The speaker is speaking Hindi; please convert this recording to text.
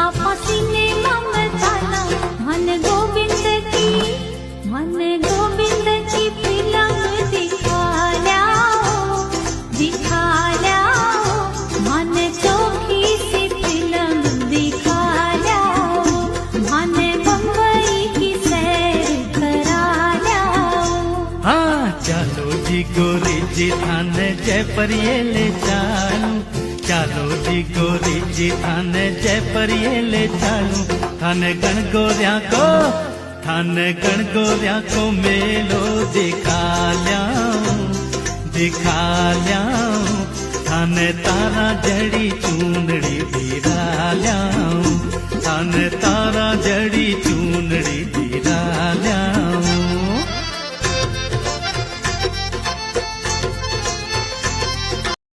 आपा सिनेमा में ताला मन गोविंद की फिल्म दिखा ल्याओ मन चोखी सी फिल्म दिखा ल्याओ मन बम्बई की सैर करा ल्याओ। हाँ चालो जी गोरी जी थाने जयपुर ये ले चालू, चालो जी गोरी जी थाने जयपुर ये ले चालू। थाने गण गोरिया को मेलो दिखा ल्याऊं, थाने तारा जड़ी चूंदड़ी दिखा ल्याऊं, थाने तारा जड़ी चूंदड़ी